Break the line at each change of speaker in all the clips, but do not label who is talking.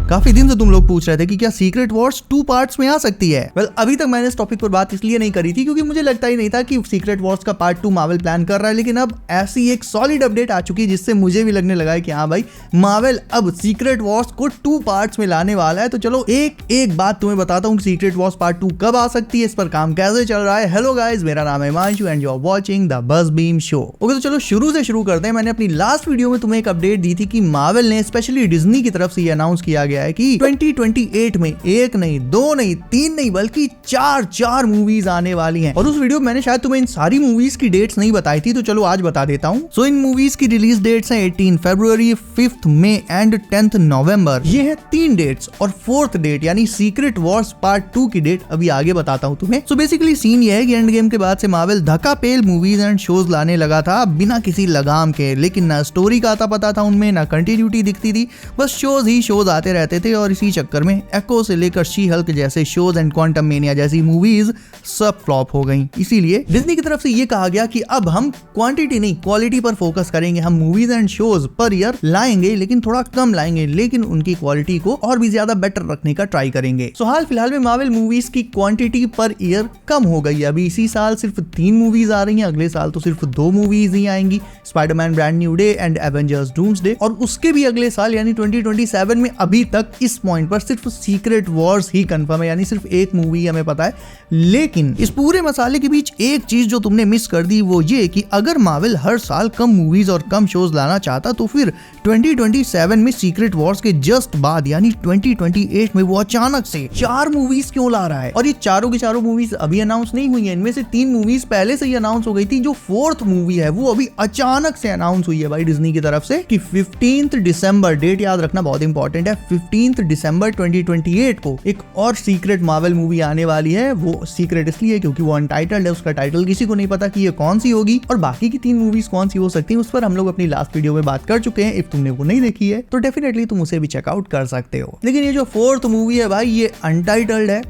काफी दिन से तुम लोग पूछ रहे थे कि क्या सीक्रेट वॉर्स 2 पार्ट्स में आ सकती है। वेल, अभी तक मैंने इस टॉपिक पर बात इसलिए नहीं करी थी क्योंकि मुझे लगता ही नहीं था कि सीक्रेट वॉर्स का पार्ट 2 मार्वल प्लान कर रहा है, लेकिन अब ऐसी एक सॉलिड अपडेट आ चुकी है जिससे मुझे भी लगने लगा है कि हाँ भाई, मार्वल अब सीक्रेट वॉर्स को 2 पार्ट्स में लाने वाला है। तो चलो एक बात तुम्हें बताता हूँ, सीक्रेट वॉर्स पार्ट 2 कब आ सकती है, इस पर काम कैसे चल रहा है। हेलो गाइस, मेरा नाम है Himanshu and you are watching the Buzz Beam show. Okay, तो चलो शुरू से शुरू करते हैं। मैंने अपनी लास्ट वीडियो में तुम्हें एक अपडेट दी थी कि मार्वल ने स्पेशली डिज्नी की तरफ से ये अनाउंस किया गया है कि 2028 में 1 नहीं 2 नहीं 3 नहीं बल्कि 4 मूवीज आने वाली हैं। और उस वीडियो में मैंने शायद तुम्हें इन सारी मूवीज की डेट्स नहीं बताई थी, तो चलो आज बता देता हूँ। सो इन मूवीज की रिलीज डेट्स हैं 18 फरवरी, 5th मई एंड 10th नवंबर। ये है 3 डेट्स और 4th डेट यानी सीक्रेट वॉर्स पार्ट 2 की डेट अभी आगे बताता हूँ तुम्हें। सो बेसिकली सीन ये है कि एंड गेम के बाद से मार्वल धक्का-पेल मूवीज एंड शोज लाने लगा था बिना किसी लगाम के, लेकिन ना स्टोरी का आता पता था उनमें, ना कंटिन्यूटी दिखती थी, बस शोज ही शोज आते रहते थे। और इसी चक्कर में एको से लेकर शी हल्क जैसे शोज एंड क्वांटम मेनिया जैसी मूवीज सब फ्लॉप हो गई। इसीलिए डिज्नी की तरफ से ये कहा गया कि अब हम क्वांटिटी नहीं क्वालिटी पर फोकस करेंगे। हम movies and shows per year लाएंगे लेकिन थोड़ा कम लाएंगे, लेकिन उनकी क्वालिटी को और भी ज्यादा बेटर रखने का ट्राई करेंगे। सो हाल फिलहाल में मार्वल मूवीज की क्वांटिटी पर ईयर कम हो गई है। अभी इसी साल सिर्फ 3 मूवीज आ रही हैं, अगले साल तो सिर्फ 2 मूवीज ही आएंगी, Spiderman brand new day and Avengers doomsday. और उसके भी अगले साल यानी 2027 में अभी तक इस पॉइंट पर सिर्फ सीक्रेट वॉर्स ही कंफर्म है, यानी सिर्फ एक मूवी हमें पता है। लेकिन इस पूरे मसाले के बीच एक चीज जो तुमने मिस कर दी वो ये कि अगर मार्वल हर साल कम मूवीज और कम शोज लाना चाहता तो फिर 2027 में सीक्रेट वॉर्स के जस्ट बाद यानी 2028 में वो अचानक से 4 मूवीज क्यों ला रहा है। और ये चारों की चारों मूवीज अभी अनाउंस नहीं हुई है, इनमें से 3 मूवीज पहले से ही अनाउंस हो गई थी। जो 4th मूवी है वो अभी अचानक से अनाउंस हुई है भाई डिज्नी की तरफ से कि 15th दिसंबर, डेट याद रखना बहुत इंपॉर्टेंट है, 15th दिसंबर 2028 को एक और सीक्रेट मार्वल मूवी आने वाली है। वो सीक्रेट इसलिए क्योंकि वो अनटाइटल्ड है, उसका टाइटल किसी को नहीं पता कि ये कौन सी होगी और बाकी की 3 मूवीज कौन सी हो सकती है, उस पर हम लोग अपनी लास्ट वीडियो में बात कर चुके हैं। इफ तुमने वो नहीं देखी है तो डेफिनेटली तुम उसे भी चेकआउट कर सकते हो। लेकिन ये जो 4th मूवी है भाई, ये अनटाइटल्ड है,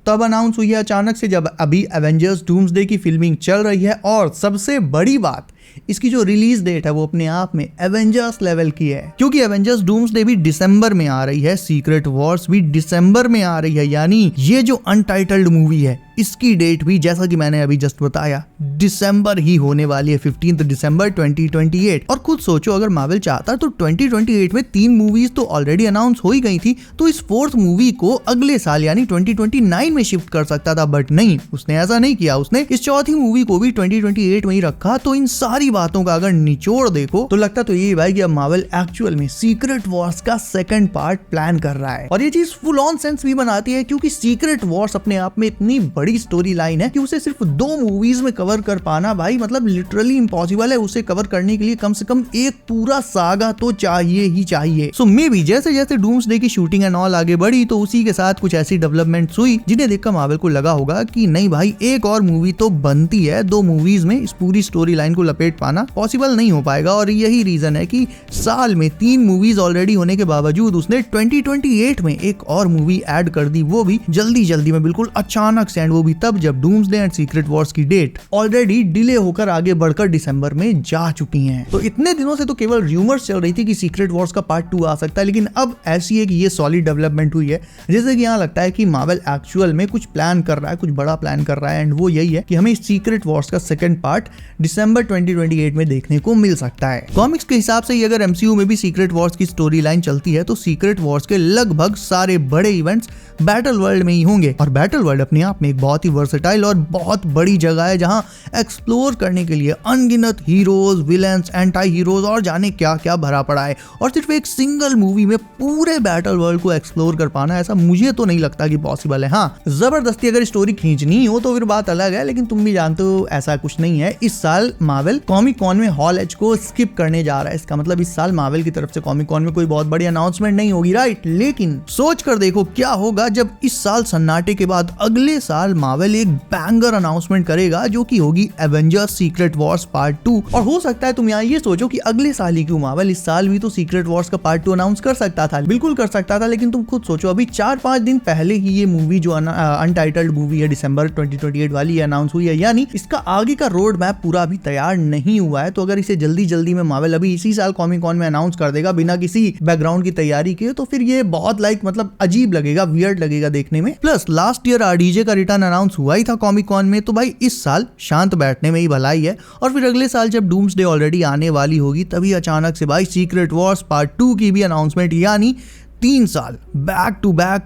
तब अनाउंस हुई है अचानक से जब अभी एवेंजर्स डूम्सडे की फिल्मिंग चल रही है। और सबसे बड़ी बात, इसकी जो रिलीज डेट है वो अपने आप में एवेंजर्स लेवल की है, क्योंकि एवेंजर्स डूम्सडे भी दिसंबर में आ रही है, सीक्रेट वॉर्स भी दिसंबर में आ रही है। यानी ये जो अनटाइटल्ड मूवी है इसकी डेट भी जैसा कि मैंने अभी जस्ट बताया दिसंबर ही होने वाली है, 15th दिसंबर 2028। और खुद सोचो, अगर मार्वल चाहता तो 2028 में 3 मूवीज तो ऑलरेडी अनाउंस हो ही गई थी, तो इस 4th मूवी को अगले साल यानी 2029 में शिफ्ट कर सकता था, बट नहीं, उसने ऐसा नहीं किया। उसने इस 4थी मूवी को भी 2028 में ही रखा। तो इन सारी बातों का अगर निचोड़ देखो तो लगता तो ये भाई कि अब मार्वल एक्चुअल में सीक्रेट वॉर्स का 2nd पार्ट प्लान कर रहा है। और ये चीज फुल ऑन सेंस भी बनाती है क्योंकि सीक्रेट वॉर्स अपने आप में इतनी बड़ी स्टोरी लाइन है कि उसे सिर्फ 2 मूवीज में कवर कर पाना भाई मतलब लिटरली इम्पॉसिबल है। उसे कवर करने के लिए कम से कम एक पूरा सागा तो चाहिए ही चाहिए। सो मे बी जैसे जैसे डूम्सडे की शूटिंग एंड ऑल आगे बढ़ी तो उसी के साथ कुछ ऐसी डेवलपमेंट्स हुई जिन्हें देखकर मार्वल को लगा होगा कि नहीं भाई, एक और मूवी तो बनती है। 2 मूवीज में इस पूरी स्टोरी लाइन को लपेट पाना पॉसिबल नहीं हो पाएगा। और यही रीजन है कि साल में 3 मूवीज ऑलरेडी होने के बावजूद उसने 2028 में एक और मूवी ऐड कर दी, वो भी जल्दी में, बिल्कुल अचानक से, एंड वो भी तब जब डूम्सडे एंड सीक्रेट वॉर्स की डेट ऑलरेडी डिले होकर आगे बढ़कर दिसंबर में जा चुकी हैं। तो इतने दिनों से तो केवल रूमर्स चल रही थी कि सीक्रेट वॉर्स का पार्ट 2 आ सकता है, लेकिन अब ऐसी है कि ये सॉलिड डेवलपमेंट हुई है, जैसे कि यहाँ लगता है कि मार्वल एक्चुअल में कुछ प्लान कर रहा है, कुछ बड़ा प्लान कर रहा है। एंड वो यही है कि हमें सीक्रेट वॉर्स का 2nd पार्ट दिसंबर 2028 में देखने को मिल सकता है। कॉमिक्स के हिसाब से अगर एमसीयू में भी सीक्रेट वॉर्स की स्टोरी लाइन चलती है तो सीक्रेट वॉर्स के लगभग सारे बड़े इवेंट्स बैटल वर्ल्ड में ही होंगे। और बैटल वर्ल्ड अपने आप में एक बहुत ही वर्सेटाइल और बहुत बड़ी जगह है जहां एक्सप्लोर करने के लिए अनगिनत हीरोज, विलेंस, एंटी हीरोज और जाने क्या क्या भरा पड़ा है। और सिर्फ एक सिंगल मूवी में पूरे बैटल वर्ल्ड को एक्सप्लोर कर पाना, ऐसा मुझे तो नहीं लगता कि पॉसिबल है। हाँ, जबरदस्ती अगर स्टोरी खींचनी हो तो फिर बात अलग है, लेकिन तुम भी जानते हो ऐसा कुछ नहीं है। इस साल मार्वल कॉमिक कॉन में हॉल एच को स्किप करने जा रहा है। इसका मतलब इस साल मार्वल की तरफ से कॉमिक कॉन में कोई बहुत बड़ी अनाउंसमेंट नहीं होगी, राइट। लेकिन सोच कर देखो क्या होगा जब इस साल सन्नाटे के बाद अगले साल मार्वल एक बैंगर अनाउंसमेंट करेगा जो कि होगी एवेंजर्स सीक्रेट वॉर्स पार्ट 2। और हो सकता है तुम यहाँ ये सोचो कि अगले साल ही क्यों, मार्वल इस साल भी तो सीक्रेट वॉर्स का पार्ट 2 अनाउंस कर सकता था, बिल्कुल कर सकता था। लेकिन तुम खुद सोचो, अभी 4-5 दिन पहले ही ये मूवी जो अनटाइटल्ड मूवी है दिसंबर 2028 वाली अनाउंस हुई है, यानी इसका आगे का रोड मैप पूरा अभी तैयार नहीं नहीं हुआ है, तो अगर इसे जल्दी जल्दी में मार्वल अभी इसी साल कॉमिक कॉन में अनाउंस कर देगा बिना किसी बैकग्राउंड की तैयारी के, तो फिर ये बहुत मतलब अजीब लगेगा, वियर्ड लगेगा देखने में। प्लस लास्ट ईयर आरडीजे का रिटर्न अनाउंस हुआ ही था कॉमिक कॉन में, तो भाई इस साल शांत बैठने में ही भलाई है। और फिर अगले साल जब डूम्सडे ऑलरेडी आने वाली होगी, तभी अचानक से भाई सीक्रेट वॉर्स पार्ट 2 की भी अनाउंसमेंट, यानी 3 साल बैक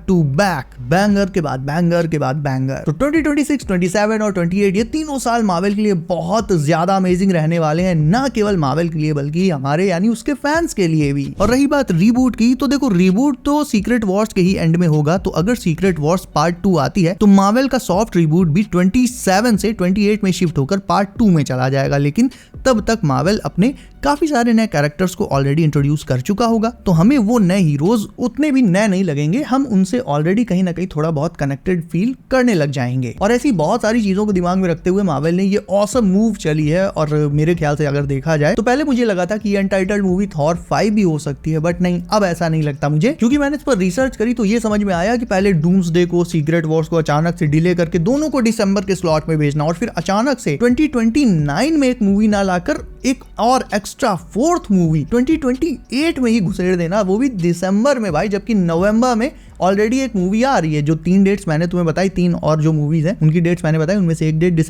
टू बैक बैंगर के बाद बैंगर के बाद बैंगर। तो 2026, 27 और 28 ये तीनों साल मार्वल के लिए बहुत ज्यादा अमेजिंग रहने वाले हैं, ना केवल मार्वल के लिए बल्कि हमारे यानी उसके फैंस के लिए भी। और रही बात रीबूट की, तो देखो रीबूट तो सीक्रेट वॉर्स के ही एंड में होगा, तो अगर सीक्रेट वॉर्स पार्ट 2 आती है तो मार्वल का सॉफ्ट रीबूट भी 27 से 28 में शिफ्ट होकर पार्ट 2 में चला जाएगा। लेकिन तब तक मार्वल अपने काफी सारे नए कैरेक्टर्स को ऑलरेडी इंट्रोड्यूस कर चुका होगा, तो हमें वो नए हीरोज उतने भी नए नहीं लगेंगे, हम उनसे ऑलरेडी कहीं ना कहीं थोड़ा बहुत कनेक्टेड फील करने लग जाएंगे। और ऐसी बहुत सारी चीजों को दिमाग में रखते हुए मार्वल ने ये ऑसम मूव चली है। और मेरे ख्याल से अगर देखा जाए तो पहले मुझे लगा था कि ये अनटाइटल्ड मूवी थॉर 5 भी हो सकती है, बट नहीं, अब ऐसा नहीं लगता मुझे, क्योंकि मैंने इस पर रिसर्च करी तो ये समझ में आया कि पहले डूम्सडे को, सीक्रेट वॉर्स को अचानक से डिले करके दोनों को दिसंबर के स्लॉट में भेजना, और फिर अचानक से 2029 में एक मूवी ना लाकर एक और एक्स्ट्रा 4th मूवी 2028 में ही घुसेड़ देना, वो भी दिसंबर में भाई, जबकि नवंबर में ऑलरेडी एक मूवी आ रही है। जो 3 डेट्स मैंने तुम्हें बताई, 3 और जो मूवीज हैं उनकी डेट्स मैंने बताई, उनमें से एक डेट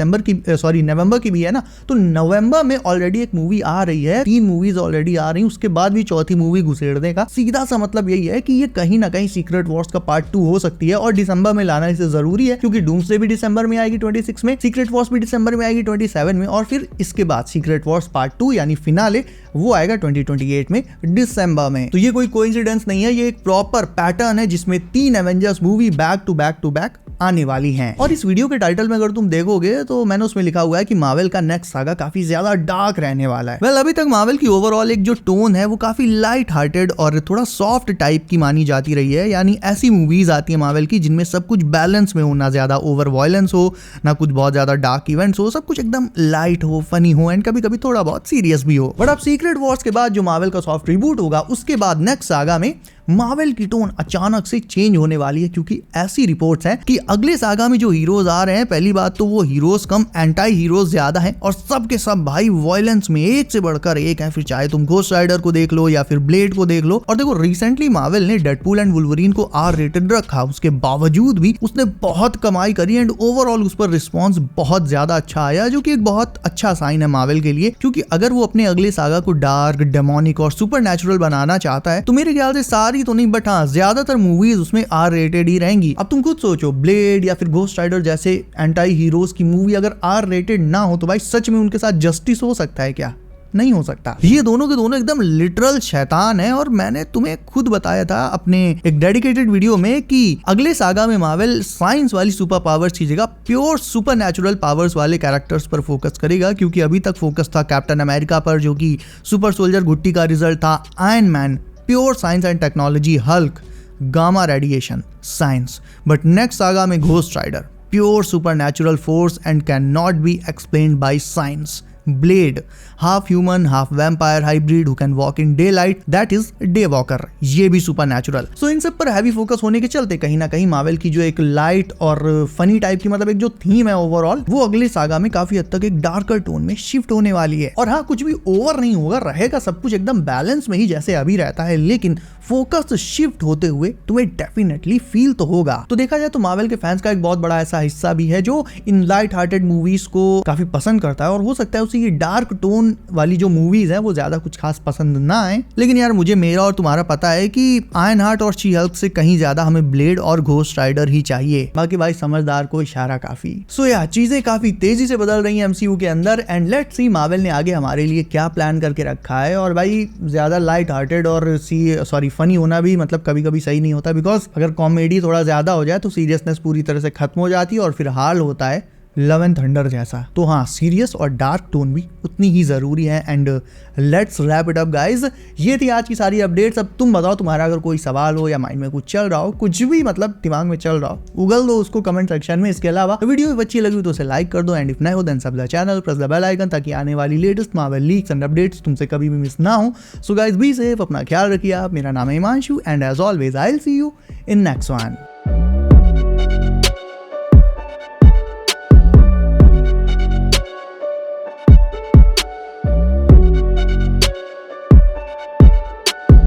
नवंबर की भी है ना, तो नवंबर में ऑलरेडी एक मूवी आ रही है, 3 मूवीज ऑलरेडी आ रही हैं, उसके बाद भी 4थी मूवी घुसेड़ने का सीधा सा मतलब यही है कि ये कहीं ना कहीं सीक्रेट वॉर्स का पार्ट 2 हो सकती है, और दिसंबर में लाना इसे जरूरी है, क्योंकि डूम्सडे भी दिसंबर में आएगी 26 में, सीक्रेट वॉर्स भी दिसंबर में आएगी 27 में, और फिर इसके बाद सीक्रेट वॉर्स पार्ट 2 यानी फिनाले वो आएगा 2028 में दिसंबर में। तो ये कोई कोइंसिडेंस नहीं है, ये एक प्रॉपर पैटर्न है जिसमें 3 Avengers movie back to back आने वाली हैं। और इस वीडियो के टाइटल में अगर तुम देखोगे तो मैंने उसमें लिखा हुआ है कि मार्वल का नेक्स्ट सागा काफी ज्यादा डार्क रहने वाला है। अभी तक मार्वल की ओवरऑल एक जो टोन है वो काफी लाइट हार्टेड और थोड़ा सॉफ्ट टाइप की मानी जाती रही है, यानी ऐसी मूवीज आती है मार्वल की जिनमें सब कुछ बैलेंस में हो, ना ज्यादा ओवर वायलेंस हो, ना कुछ बहुत ज्यादा डार्क इवेंट्स हो, सब कुछ एकदम लाइट हो, फनी हो, एंड कभी कभी थोड़ा बहुत सीरियस भी हो। बट अब सीक्रेट वॉर्स के बाद जो मार्वल का सॉफ्ट रिबूट होगा, उसके बाद नेक्स्ट सागा में मार्वल की टोन अचानक से चेंज होने वाली है, क्योंकि ऐसी रिपोर्ट्स हैं कि अगले सागा में जो हीरोज आ रहे हैं, पहली बात तो वो हीरोज कम एंटी हीरोज ज्यादा हैं, और सब के सब भाई वायलेंस में एक से बढ़कर एक है। फिर चाहे तुम घोस्ट राइडर को देख लो या फिर ब्लेड को देख लो। और देखो रिसेंटली मार्वल ने डेडपूल एंड वुल्वरीन को आर रेटेड रखा, उसके बावजूद भी उसने बहुत कमाई करी एंड ओवरऑल उस पर रिस्पॉन्स बहुत ज्यादा अच्छा आया, जो कि एक बहुत अच्छा साइन है मार्वल के लिए, क्योंकि अगर वो अपने अगले सागा को डार्क, डेमोनिक और सुपर नेचुरल बनाना चाहता है तो मेरे ख्याल से सारी तो नहीं, बट हाँ ज्यादातर मूवीज उसमें आर रेटेड ही रहेंगी। अब तुम खुद सोचो, ब्लेड या फिर घोस्ट राइडर जैसे एंटी हीरोज की मूवी अगर आर रेटेड ना हो तो भाई सच में उनके साथ जस्टिस हो सकता है क्या? नहीं हो सकता। ये दोनों के दोनों एकदम लिटरल शैतान है, और मैंने तुम्हें खुद बताया था अपने एक डेडिकेटेड वीडियो में कि अगले सागा में मार्वल साइंस वाली सुपर पावर्स की जगह प्योर सुपर नेचुरल पावर्स वाले कैरेक्टर्स पर फोकस करेगा, क्योंकि अभी तक फोकस था कैप्टन अमेरिका पर, जो कि सुपर सोल्जर घुट्टी का रिजल्ट था, iron man pure science and technology, hulk gamma radiation science, but next saga में ghost rider pure super natural force and can not be explained by science, blade half human half vampire hybrid who can walk in day light, that is day walker, ये भी super natural. सो इन सब पर heavy focus होने के चलते कहीं ना कहीं मार्वल की जो एक लाइट और फनी टाइप की मतलब एक जो थीम है ओवरऑल, वो अगले सागा में काफी हद तक एक डार्कर टोन में शिफ्ट होने वाली है। और हाँ, कुछ भी ओवर नहीं होगा, रहेगा सब कुछ एकदम बैलेंस में ही जैसे अभी रहता है, लेकिन फोकस शिफ्ट होते हुए तुम्हें डेफिनेटली फील तो होगा। तो देखा जाए तो मार्वल के फैंस का एक बहुत बड़ा ऐसा हिस्सा भी है जो इन लाइट हार्टेड मूवीज को काफी पसंद करता है, और हो सकता है उसे ये डार्क टोन वाली जो मूवीज है वो ज्यादा कुछ खास पसंद ना आए। लेकिन यार मुझे मेरा और तुम्हारा पता है कि आयरन हार्ट और शी हल्क से कहीं ज्यादा हमें ब्लेड और घोस्ट राइडर ही चाहिए, बाकी भाई समझदार को इशारा काफी। सो यार चीजें काफी तेजी से बदल रही हैं एमसीयू के अंदर, एंड लेट्स सी मार्वल ने आगे हमारे लिए क्या प्लान करके रखा है। और भाई ज्यादा लाइट हार्टेड और फनी होना भी मतलब कभी कभी सही नहीं होता, बिकॉज अगर कॉमेडी थोड़ा ज्यादा हो जाए तो सीरियसनेस पूरी तरह से खत्म हो जाती है, और फिर हाल होता है लव एंड थंडर जैसा। तो हाँ, सीरियस और डार्क टोन भी उतनी ही जरूरी है। And let's wrap it up guys, ये थी आज की सारी अपडेट्स। अब तुम बताओ, तुम्हारा अगर कोई सवाल हो या माइंड में कुछ चल रहा हो, कुछ भी मतलब दिमाग में चल रहा हो, उगल दो उसको कमेंट सेक्शन में। इसके अलावा वीडियो अच्छी लगी तो उसे लाइक कर दो, एंड इफ नहीं हो देन सब channel press the bell icon, ताकि आने वाली latest Marvel leaks and updates तुमसे कभी भी मिस ना हो। सो गाइज बी सेफ, अपना ख्याल रखिए आप। मेरा नाम है Himanshu, and as always I will see you in next one.